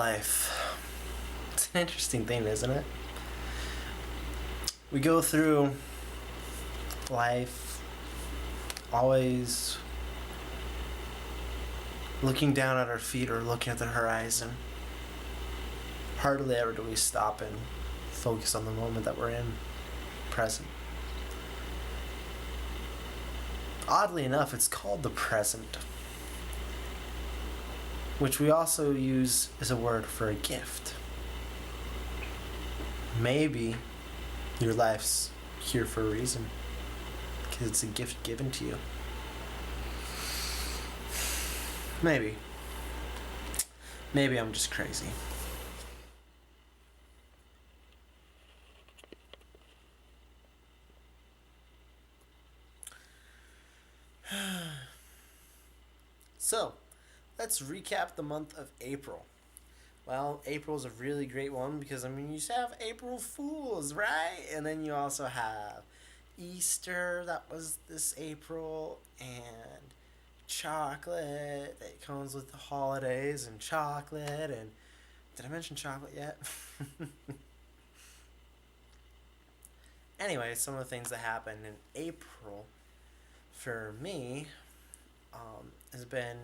life. It's an interesting thing, isn't it? We go through life always looking down at our feet or looking at the horizon. Hardly ever do we stop and focus on the moment that we're in, present. Oddly enough, it's called the present, which we also use as a word for a gift. Maybe your life's here for a reason, because it's a gift given to you. Maybe. Maybe I'm just crazy. So, let's recap the month of April. Well, April's a really great one because, you have April Fools, right? And then you also have Easter, that was this April, and chocolate that comes with the holidays, and chocolate, and did I mention chocolate yet? Anyway, some of the things that happened in April for me has been,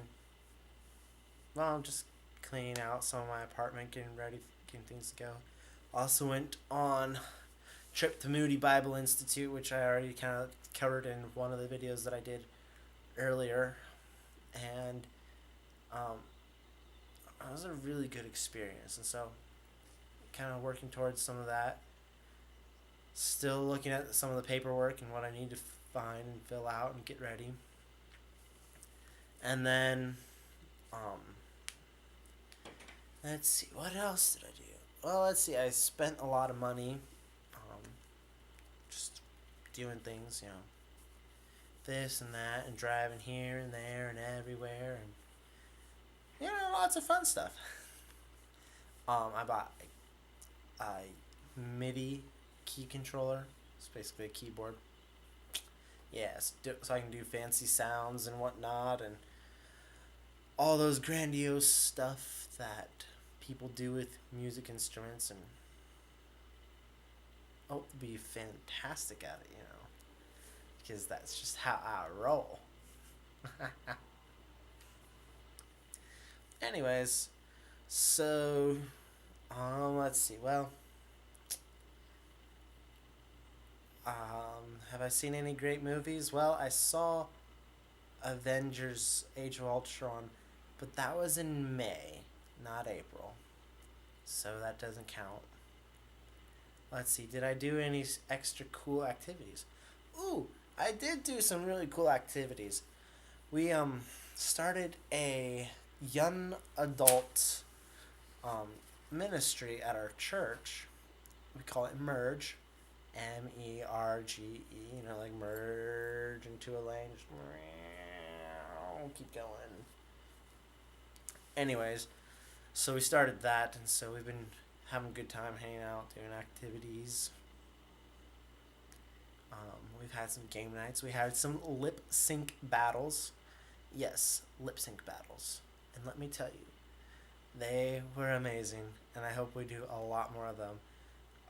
well, just cleaning out some of my apartment, getting ready, getting things to go. Also went on trip to Moody Bible Institute, which I already kind of covered in one of the videos that I did earlier, and it was a really good experience, and so kind of working towards some of that. Still looking at some of the paperwork and what I need to find and fill out and get ready. And then, let's see, what else did I do? Well, let's see, I spent a lot of money, just doing things, this and that, and driving here and there and everywhere, and, lots of fun stuff. I bought a MIDI key controller. It's basically a keyboard. Yes, so I can do fancy sounds and whatnot, and all those grandiose stuff that people do with music instruments, and be fantastic at it, because that's just how I roll. Anyways, so let's see. Well, have I seen any great movies? Well, I saw Avengers: Age of Ultron, but that was in May, not April, so that doesn't count. Let's see, did I do any extra cool activities? Ooh, I did do some really cool activities. We started a young adult ministry at our church. We call it Merge, MERGE, like merge into a lane. Just keep going. Anyways, so we started that, and so we've been having a good time hanging out, doing activities. We've had some game nights. We had some lip sync battles. Yes, lip sync battles. And let me tell you, they were amazing, and I hope we do a lot more of them.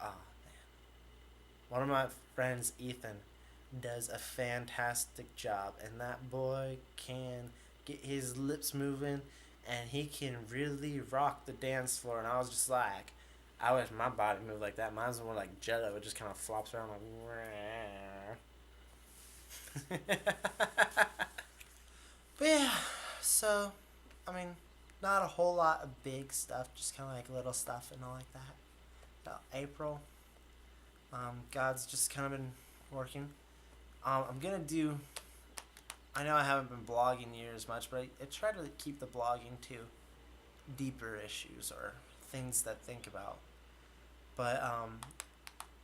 Man. One of my friends, Ethan, does a fantastic job, and that boy can get his lips moving, and he can really rock the dance floor. And I was just like, I wish my body moved like that. Mine's more like Jello. It just kind of flops around like. But yeah, so, not a whole lot of big stuff, just kind of like little stuff and all like that. April, God's just kind of been working. I'm going to do, I know I haven't been blogging near as much, but I try to keep the blogging to deeper issues or things that think about. But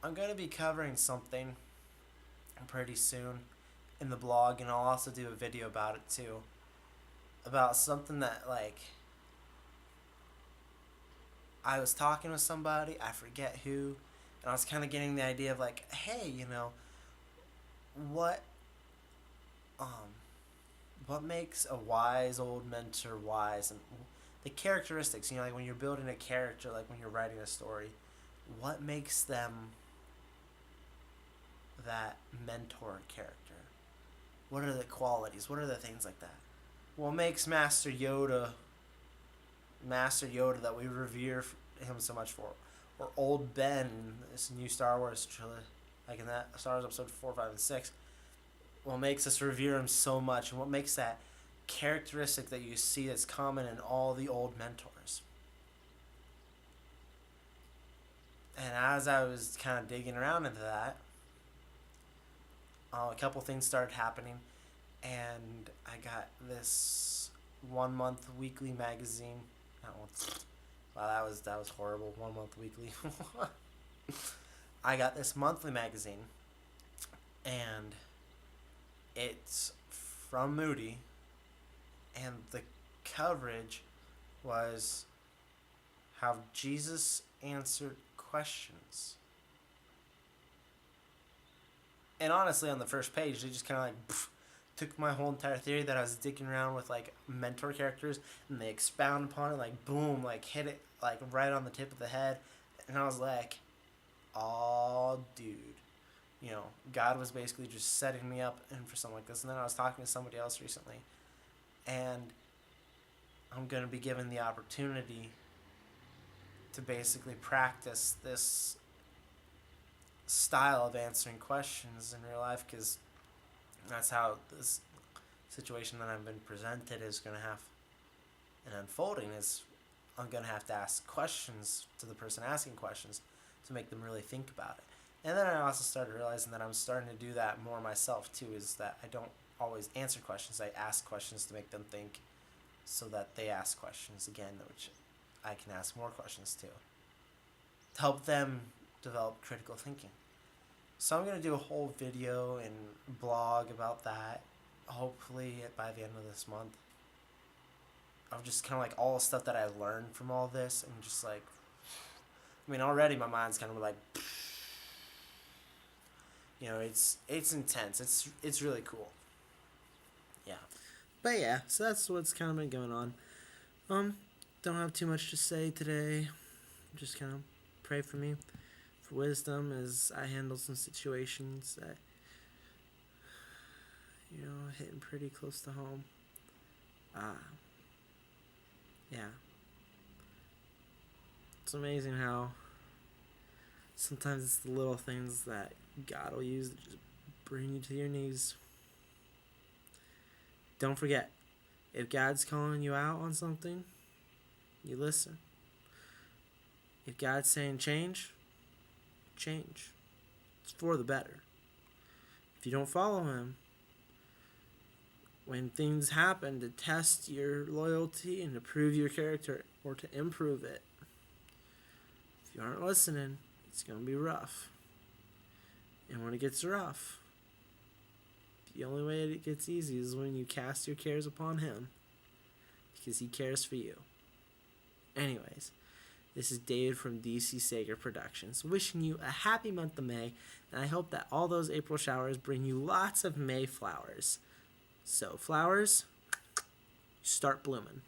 I'm going to be covering something pretty soon in the blog, and I'll also do a video about it too. About something that, I was talking with somebody, I forget who, and I was kind of getting the idea of hey, what makes a wise old mentor wise, and the characteristics. You know, like when you're building a character, like when you're writing a story, what makes them that mentor character? What are the qualities? What are the things like that? What makes Master Yoda that we revere him so much for, or Old Ben in this new Star Wars trilogy, like in that Star Wars episode 4, 5, and 6. What makes us revere him so much, and what makes that characteristic that you see that's common in all the old mentors? And as I was kind of digging around into that, a couple things started happening, and I got this 1 month weekly magazine. Not one. Wow, that was horrible. 1 month weekly. I got this monthly magazine, and it's from Moody, and the coverage was how Jesus answered questions. And honestly, on the first page, they just kind of like took my whole entire theory that I was dicking around with like mentor characters, and they expound upon it, like boom, like hit it like right on the tip of the head. And I was like, oh, dude. You know, God was basically just setting me up and for something like this. And then I was talking to somebody else recently, and I'm going to be given the opportunity to basically practice this style of answering questions in real life, because that's how this situation that I've been presented is going to have an unfolding. Is I'm going to have to ask questions to the person asking questions to make them really think about it. And then I also started realizing that I'm starting to do that more myself too, is that I don't always answer questions. I ask questions to make them think, so that they ask questions again, which I can ask more questions to help them develop critical thinking. So I'm going to do a whole video and blog about that, hopefully by the end of this month, of just kind of like all the stuff that I learned from all this, and just like, I mean, already my mind's kind of like, you know, it's intense. It's really cool. Yeah. But yeah, so that's what's kind of been going on. Don't have too much to say today. Just kind of pray for me for wisdom as I handle some situations that, you know, hitting pretty close to home. Yeah. It's amazing how sometimes it's the little things that God will use to just bring you to your knees. Don't forget, if God's calling you out on something, you listen. If God's saying change, change. It's for the better. If you don't follow Him, when things happen to test your loyalty and to prove your character or to improve it, if you aren't listening, it's going to be rough. And when it gets rough, the only way it gets easy is when you cast your cares upon Him, because He cares for you. Anyways, this is David from DCSager Productions, wishing you a happy month of May, and I hope that all those April showers bring you lots of May flowers. So, flowers, start blooming.